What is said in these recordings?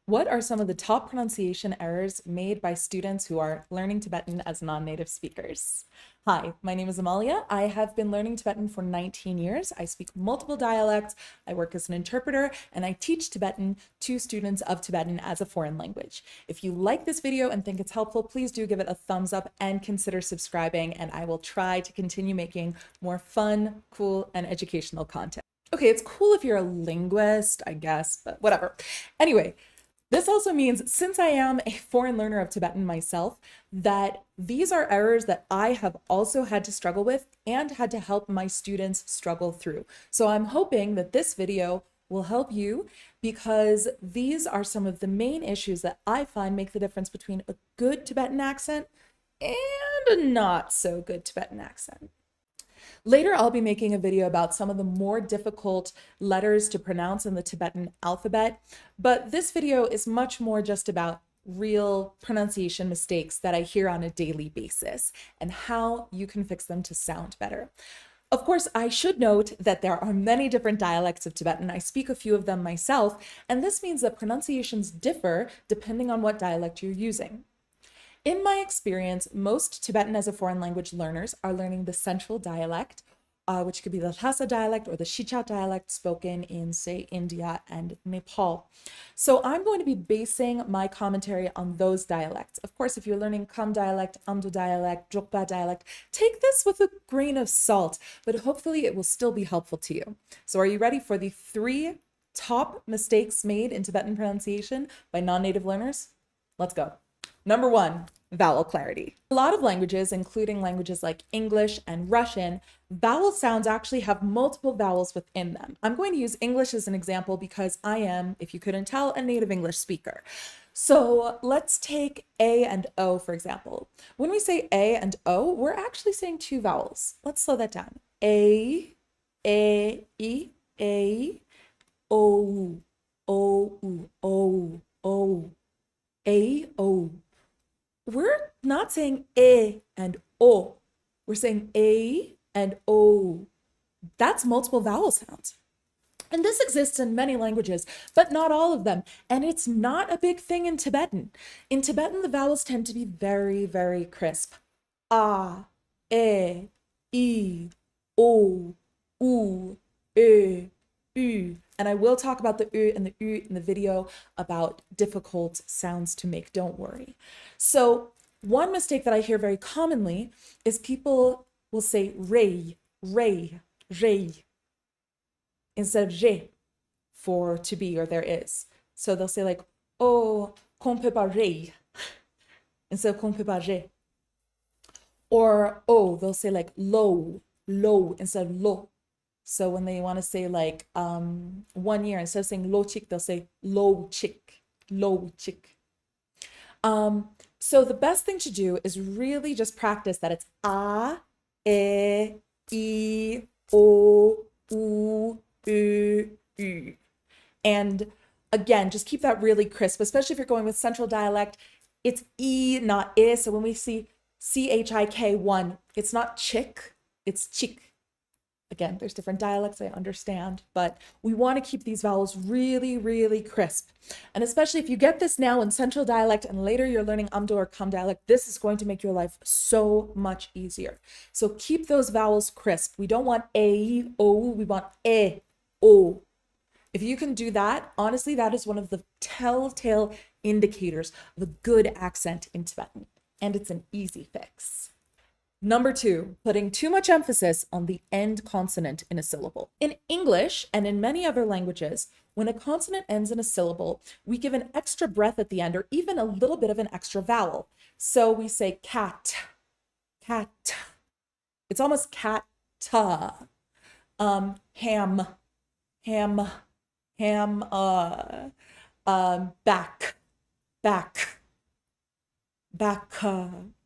What are some of the top pronunciation errors made by students who are learning Tibetan as non-native speakers? Hi, my name is Amalia. I have been learning Tibetan for 19 years. I speak multiple dialects, I work as an interpreter, and I teach Tibetan to students of Tibetan as a foreign language. If you like this video and think it's helpful, please do give it a thumbs up and consider subscribing, and I will try to continue making more fun, cool, and educational content. Okay, it's cool if you're a linguist, I guess, but whatever. Anyway, this also means, since I am a foreign learner of Tibetan myself, that these are errors that I have also had to struggle with and had to help my students struggle through. So I'm hoping that this video will help you, because these are some of the main issues that I find make the difference between a good Tibetan accent and a not so good Tibetan accent. Later, I'll be making a video about some of the more difficult letters to pronounce in the Tibetan alphabet, but this video is much more just about real pronunciation mistakes that I hear on a daily basis and how you can fix them to sound better. Of course, I should note that there are many different dialects of Tibetan. I speak a few of them myself, and this means that pronunciations differ depending on what dialect you're using. In my experience, most Tibetan as a foreign language learners are learning the central dialect, which could be the Lhasa dialect or the Shicha dialect spoken in, say, India and Nepal. So I'm going to be basing my commentary on those dialects. Of course, if you're learning Kham dialect, Amdo dialect, Drukpa dialect, take this with a grain of salt, but hopefully it will still be helpful to you. So are you ready for the 3 top mistakes made in Tibetan pronunciation by non-native learners? Let's go. Number 1, vowel clarity. A lot of languages, including languages like English and Russian, vowel sounds actually have multiple vowels within them. I'm going to use English as an example because I am, if you couldn't tell, a native English speaker. So let's take A and O, for example. When we say A and O, we're actually saying 2 vowels. Let's slow that down. A, E, A, O, O, O, O, A, O. We're not saying E and O. We're saying A and O. That's multiple vowel sounds. And this exists in many languages, but not all of them. And it's not a big thing in Tibetan. In Tibetan, the vowels tend to be very, very crisp. A, E, O, U, E, U. And I will talk about the U and the U in the video about difficult sounds to make, don't worry. So one mistake that I hear very commonly is people will say ray, ray, ray, instead of je for to be or there is. So they'll say like, oh, qu'on peut pas ray, instead of qu'on peut pas je. Or, oh, they'll say like low, low, instead of lo. So when they want to say like 1 year, instead of saying lo chik, they'll say lo chik, lo chik. So the best thing to do is really just practice that it's a, e, o, u, u. And again, just keep that really crisp, especially if you're going with central dialect. It's e, not I. So when we see chik1, it's not chick, it's chik. Again, there's different dialects, I understand, but we want to keep these vowels really, really crisp. And especially if you get this now in central dialect and later you're learning Amdo or Kham dialect, this is going to make your life so much easier. So keep those vowels crisp. We don't want A, O, we want E, O. If you can do that, honestly, that is one of the telltale indicators of a good accent in Tibetan, and it's an easy fix. Number 2, putting too much emphasis on the end consonant in a syllable. In English and in many other languages, when a consonant ends in a syllable, we give an extra breath at the end or even a little bit of an extra vowel. So we say cat, cat. It's almost cat-ta. Ham, ham, ham, back, back, back,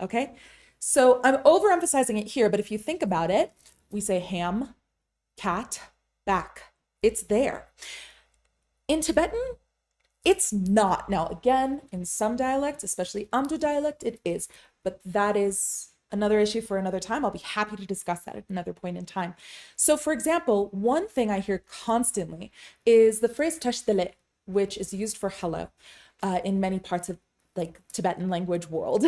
okay? So I'm overemphasizing it here, but if you think about it, we say ham, cat, back. It's there. In Tibetan, it's not. Now, again, in some dialects, especially Amdo dialect, it is, but that is another issue for another time. I'll be happy to discuss that at another point in time. So for example, one thing I hear constantly is the phrase tashdele, which is used for hello. in many parts of like Tibetan language world.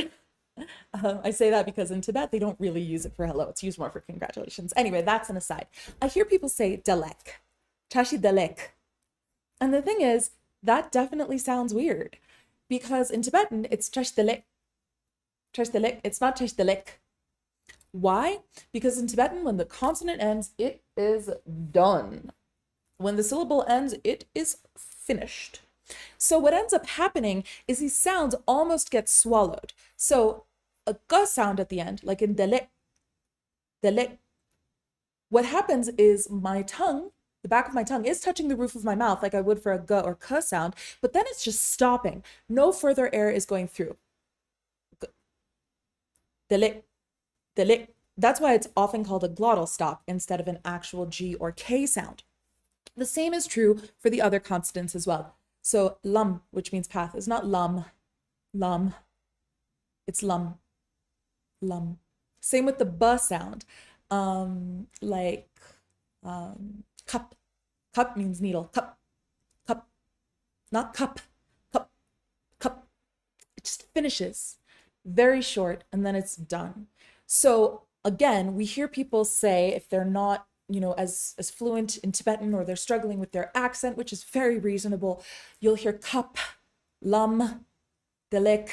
I say that because in Tibet, they don't really use it for hello. It's used more for congratulations. Anyway, that's an aside. I hear people say dalek, tashi dalek. And the thing is, that definitely sounds weird because in Tibetan, it's tash dalek, it's not tash dalek. Why? Because in Tibetan, when the consonant ends, it is done. When the syllable ends, it is finished. So what ends up happening is these sounds almost get swallowed. So a g sound at the end, like in delek, delek, what happens is my tongue, the back of my tongue is touching the roof of my mouth like I would for a g or k sound, but then it's just stopping. No further air is going through. Delek, delek. That's why it's often called a glottal stop instead of an actual G or K sound. The same is true for the other consonants as well. So lam, which means path, is not lum, lum. It's lum, lum. Same with the b sound. Cup. Cup means needle. Cup, cup, not cup, cup, cup. It just finishes very short and then it's done. So again, we hear people say if they're not as fluent in Tibetan or they're struggling with their accent, which is very reasonable, you'll hear cup, lam, delek.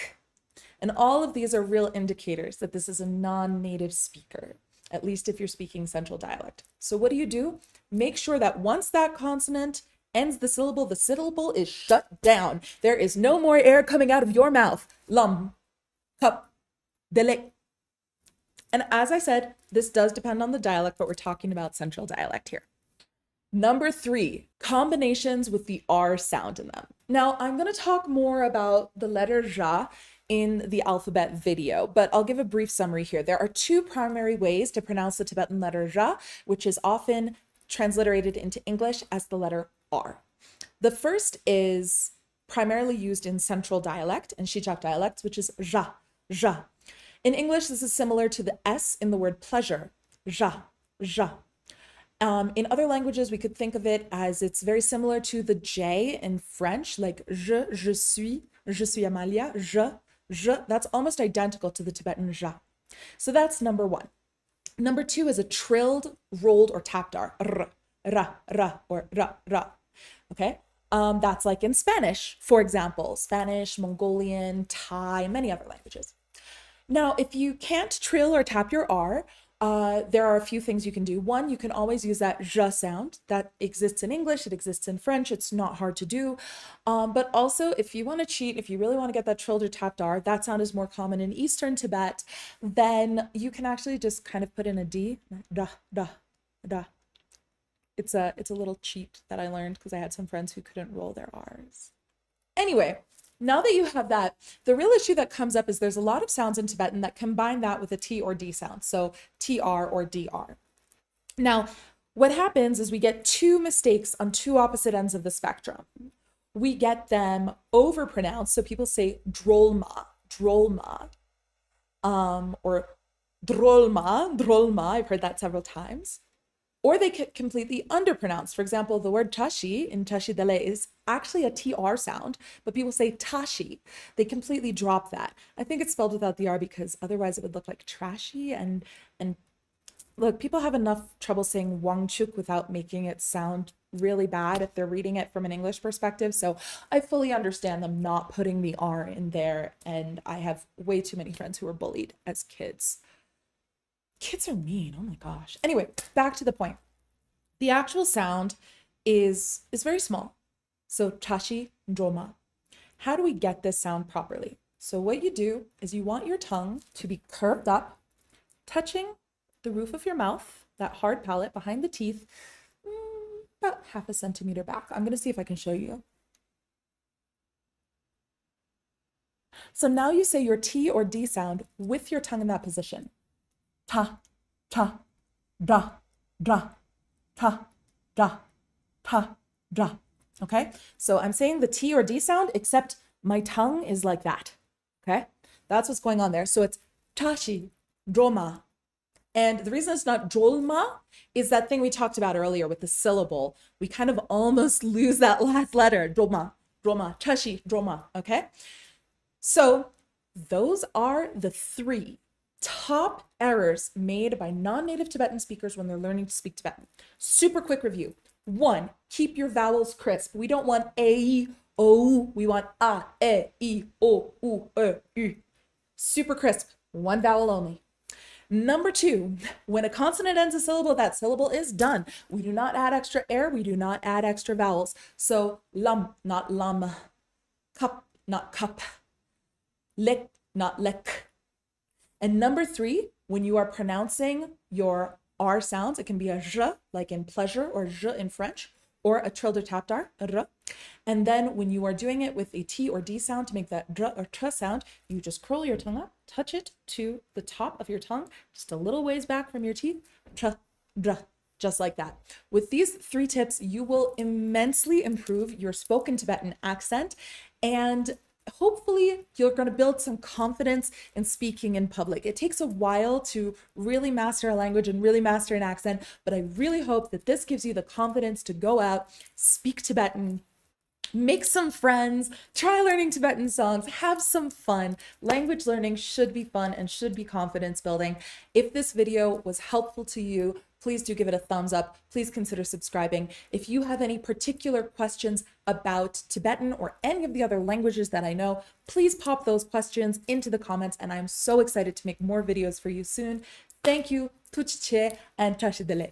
And all of these are real indicators that this is a non-native speaker, at least if you're speaking central dialect. So what do? Make sure that once that consonant ends the syllable is shut down. There is no more air coming out of your mouth. Lam, cup, delek. And as I said, this does depend on the dialect, but we're talking about central dialect here. Number 3, combinations with the R sound in them. Now, I'm going to talk more about the letter ja in the alphabet video, but I'll give a brief summary here. There are 2 primary ways to pronounce the Tibetan letter ja, which is often transliterated into English as the letter R. The first is primarily used in central dialect and Shichak dialects, which is ja, ja. In English, this is similar to the S in the word pleasure, ja, ja. In other languages, we could think of it as it's very similar to the J in French, like je suis Amalia, je. That's almost identical to the Tibetan ja. So that's number 1. Number 2 is a trilled, rolled, or tapped R, r, ra, ra, or ra, ra. Okay? That's like in Spanish, for example, Spanish, Mongolian, Thai, many other languages. Now, if you can't trill or tap your R, there are a few things you can do. One, you can always use that zh sound that exists in English, it exists in French, it's not hard to do. But also, if you want to cheat, if you really want to get that trilled or tapped R, that sound is more common in Eastern Tibet, then you can actually just kind of put in a D, da, da, da. It's a little cheat that I learned because I had some friends who couldn't roll their R's. Anyway, now that you have that, the real issue that comes up is there's a lot of sounds in Tibetan that combine that with a T or D sound, so TR or DR. Now, what happens is we get 2 mistakes on 2 opposite ends of the spectrum. We get them overpronounced, so people say drolma, drolma, or drolma, I've heard that several times. Or they get completely underpronounced. For example, the word tashi in tashi dele is actually a TR sound, but people say tashi. They completely drop that. I think it's spelled without the R because otherwise it would look like trashy. And look, people have enough trouble saying wangchuk without making it sound really bad if they're reading it from an English perspective. So I fully understand them not putting the R in there. And I have way too many friends who were bullied as kids. Kids are mean, oh my gosh. Anyway, back to the point. The actual sound is very small. So tashi, droma. How do we get this sound properly? So what you do is you want your tongue to be curved up, touching the roof of your mouth, that hard palate behind the teeth, about 0.5 centimeter back. I'm gonna see if I can show you. So now you say your T or D sound with your tongue in that position. Ta, ta, da, da, ta, da, ta, da. Okay, so I'm saying the T or D sound, except my tongue is like that. Okay, that's what's going on there. So it's tashi, droma. And the reason it's not drolma is that thing we talked about earlier with the syllable. We kind of almost lose that last letter, droma, droma, chashi, droma, okay? So those are the 3 top errors made by non-native Tibetan speakers when they're learning to speak Tibetan. Super quick review. 1, keep your vowels crisp. We don't want a, e, o, we want a, e, o, u, u. Super crisp, 1 vowel only. Number 2, when a consonant ends a syllable, that syllable is done. We do not add extra air, we do not add extra vowels. So lam, not lam, cup, not cup, lick, not lick. And number 3, when you are pronouncing your R sounds, it can be a zh, like in pleasure, or zh in French, or a trilde tapped R, r. And then when you are doing it with a T or D sound to make that dr or tr sound, you just curl your tongue up, touch it to the top of your tongue, just a little ways back from your teeth, tr, dr, just like that. With these 3 tips, you will immensely improve your spoken Tibetan accent, and hopefully you're going to build some confidence in speaking in public. It takes a while to really master a language and really master an accent, but I really hope that this gives you the confidence to go out, speak Tibetan, make some friends, try learning Tibetan songs, have some fun. Language learning should be fun and should be confidence building. If this video was helpful to you, please do give it a thumbs up. Please consider subscribing. If you have any particular questions about Tibetan or any of the other languages that I know, please pop those questions into the comments, and I'm so excited to make more videos for you soon. Thank you, tuchiche, and tashidele.